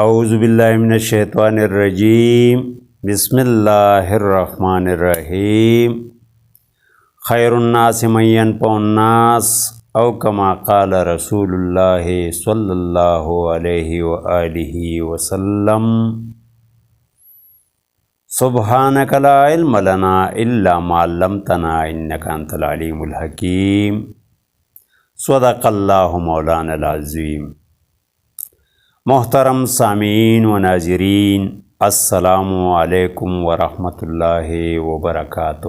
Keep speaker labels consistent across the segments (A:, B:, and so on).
A: اعوذ باللہ من الشیطان الرجیم بسم اللہ الرحمن الرحیم خیر الناس من ینفع الناس او کما قال رسول اللہ صلی اللہ علیہ وآلہ وسلم سبحانک لا علم لنا الا ما علمتنا انک انت العلیم الحکیم صدق اللہ مولانا العظیم۔ محترم سامعین و ناظرین، السلام علیکم ورحمۃ اللہ وبرکاتہ۔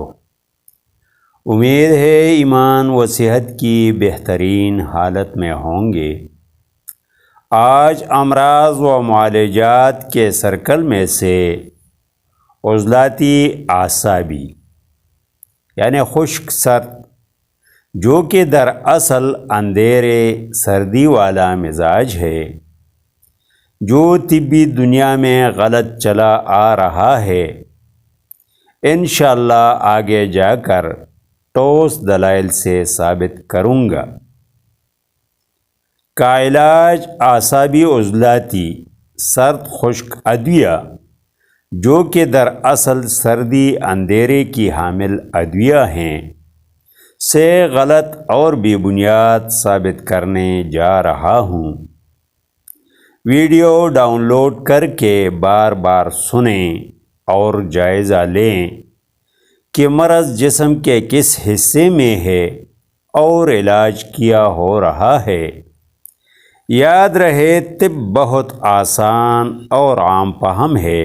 A: امید ہے ایمان و صحت کی بہترین حالت میں ہوں گے۔ آج امراض و معالجات کے سرکل میں سے عضلاتی اعصابی یعنی خشک سر، جو کہ دراصل اندھیرے سردی والا مزاج ہے، جو طبی دنیا میں غلط چلا آ رہا ہے، انشاءاللہ آگے جا کر ٹھوس دلائل سے ثابت کروں گا۔ کا علاج اعصابی عضلاتی سرد خشک ادویہ، جو کہ دراصل سردی اندھیرے کی حامل ادویہ ہیں، سے غلط اور بے بنیاد ثابت کرنے جا رہا ہوں۔ ویڈیو ڈاؤن لوڈ کر کے بار بار سنیں اور جائزہ لیں کہ مرض جسم کے کس حصے میں ہے اور علاج کیا ہو رہا ہے۔ یاد رہے، طب بہت آسان اور عام فہم ہے،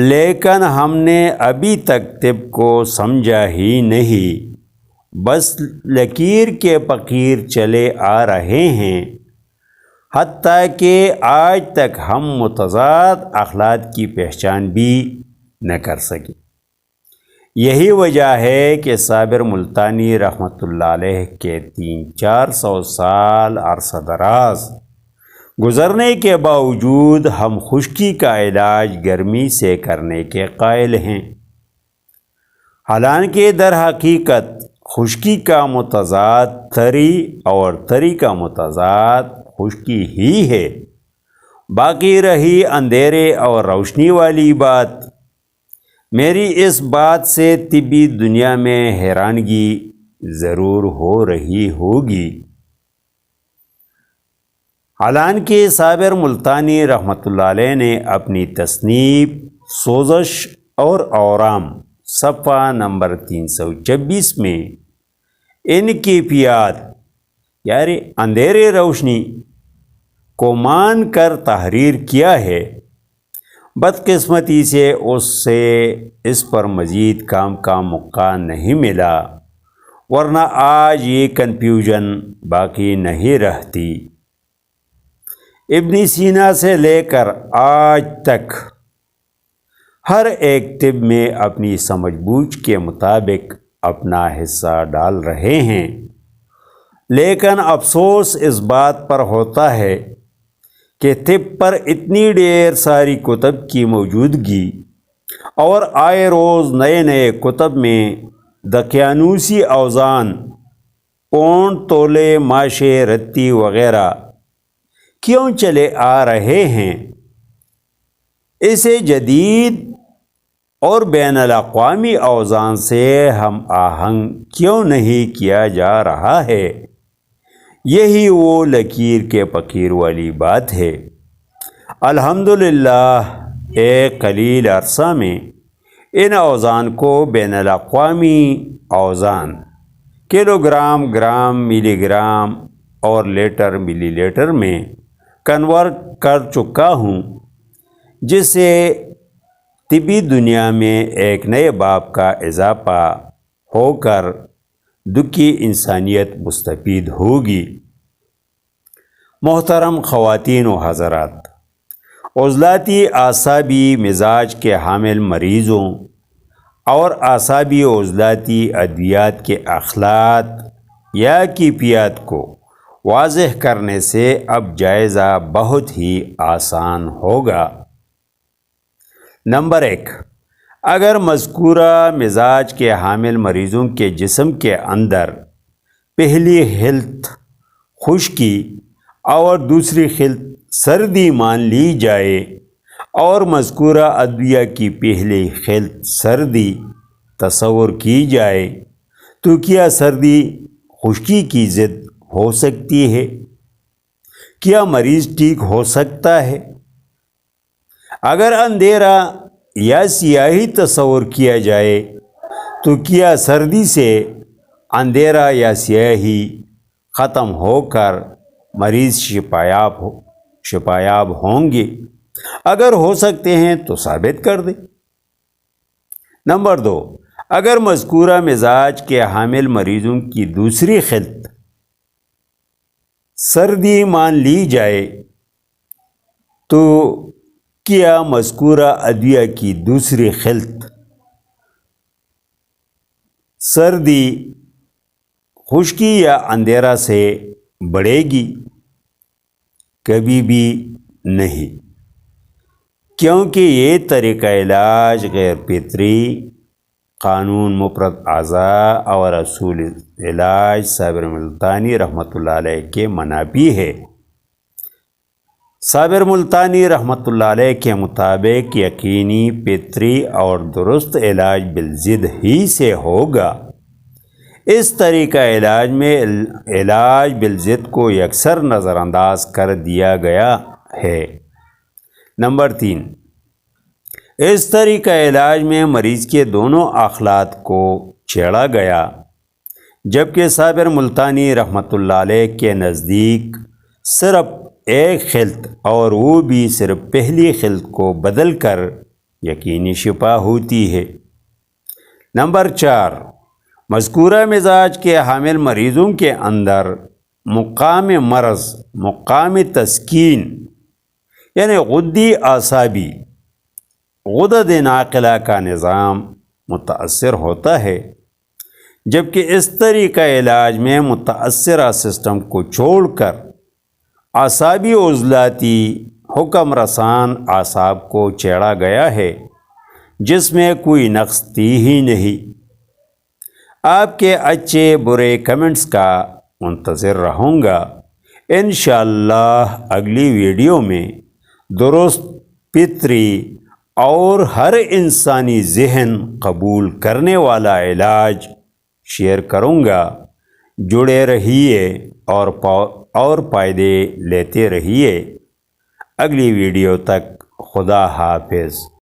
A: لیکن ہم نے ابھی تک طب کو سمجھا ہی نہیں، بس لکیر کے فقیر چلے آ رہے ہیں، حتیٰ کہ آج تک ہم متضاد اخلاق کی پہچان بھی نہ کر سکے۔ یہی وجہ ہے کہ صابر ملتانی رحمۃ اللہ علیہ کے 300-400 سال عرصہ دراز گزرنے کے باوجود ہم خشکی کا علاج گرمی سے کرنے کے قائل ہیں، حالانکہ در حقیقت خشکی کا متضاد تری اور تری کا متضاد خشکی ہی ہے۔ باقی رہی اندھیرے اور روشنی والی بات، میری اس بات سے طبی دنیا میں حیرانگی ضرور ہو رہی ہوگی۔ حالانکہ صابر ملتانی رحمۃ اللہ علیہ نے اپنی تصنیف سوزش اور آرام صفحہ نمبر 326 میں ان کیفیات یعنی اندھیرے روشنی کو مان کر تحریر کیا ہے۔ بدقسمتی سے اس پر مزید کام کا موقع نہیں ملا، ورنہ آج یہ کنفیوژن باقی نہیں رہتی۔ ابن سینا سے لے کر آج تک ہر ایک طب میں اپنی سمجھ بوجھ کے مطابق اپنا حصہ ڈال رہے ہیں، لیکن افسوس اس بات پر ہوتا ہے کہ طب پر اتنی ڈھیر ساری کتب کی موجودگی اور آئے روز نئے نئے کتب میں دقیانوسی اوزان، پونڈ، تولے، ماشے، رتی وغیرہ کیوں چلے آ رہے ہیں؟ اسے جدید اور بین الاقوامی اوزان سے ہم آہنگ کیوں نہیں کیا جا رہا ہے؟ یہی وہ لکیر کے فقیر والی بات ہے۔ الحمدللہ ایک قلیل عرصہ میں ان اوزان کو بین الاقوامی اوزان کلو گرام، گرام، ملی گرام اور لیٹر، ملی لیٹر میں کنورٹ کر چکا ہوں، جس سے طبی دنیا میں ایک نئے باب کا اضافہ ہو کر دکھی انسانیت مستفید ہوگی۔ محترم خواتین و حضرات، عضلاتی اعصابی مزاج کے حامل مریضوں اور اعصابی عضلاتی ادویات کے اخلاق یا کیفیات کو واضح کرنے سے اب جائزہ بہت ہی آسان ہوگا۔ نمبر 1، اگر مذکورہ مزاج کے حامل مریضوں کے جسم کے اندر پہلی ہیلتھ خشکی اور دوسری خلط سردی مان لی جائے اور مذکورہ ادویہ کی پہلی خلط سردی تصور کی جائے تو کیا سردی خشکی کی ضد ہو سکتی ہے؟ کیا مریض ٹھیک ہو سکتا ہے؟ اگر اندھیرا یا سیاہی تصور کیا جائے تو کیا سردی سے اندھیرا یا سیاہی ختم ہو کر مریض شفایاب ہوں گے؟ اگر ہو سکتے ہیں تو ثابت کر دیں۔ نمبر 2، اگر مذکورہ مزاج کے حامل مریضوں کی دوسری خلط سردی مان لی جائے تو کیا مذکورہ ادویہ کی دوسری خلط سردی خشکی یا اندھیرا سے بڑھے گی؟ کبھی بھی نہیں، کیونکہ یہ طریقہ علاج غیر فطری قانون مفرد اعضاء اور اصول علاج صابر ملتانی رحمۃ اللہ علیہ کے منافی ہے۔ صابر ملتانی رحمۃ اللہ علیہ کے مطابق یقینی، فطری اور درست علاج بالضد ہی سے ہوگا۔ اس طریقہ علاج میں علاج بالضد کو یکسر نظر انداز کر دیا گیا ہے۔ نمبر 3، اس طریقہ علاج میں مریض کے دونوں اخلاط کو چھیڑا گیا، جبکہ صابر ملتانی رحمۃ اللہ علیہ کے نزدیک صرف ایک خلط اور وہ بھی صرف پہلی خلط کو بدل کر یقینی شفا ہوتی ہے۔ نمبر 4، مذکورہ مزاج کے حامل مریضوں کے اندر مقام مرض، مقام تسکین یعنی غدی اعصابی، غدد ناقلہ کا نظام متاثر ہوتا ہے، جبکہ اس طریقہ علاج میں متاثرہ سسٹم کو چھوڑ کر اعصابی عضلاتی حکم رسان اعصاب کو چھیڑا گیا ہے، جس میں کوئی نقص تھی ہی نہیں۔ آپ کے اچھے برے کمنٹس کا منتظر رہوں گا۔ انشاءاللہ اگلی ویڈیو میں درست، فطری اور ہر انسانی ذہن قبول کرنے والا علاج شیئر کروں گا۔ جڑے رہیے اور فائدے لیتے رہیے۔ اگلی ویڈیو تک خدا حافظ۔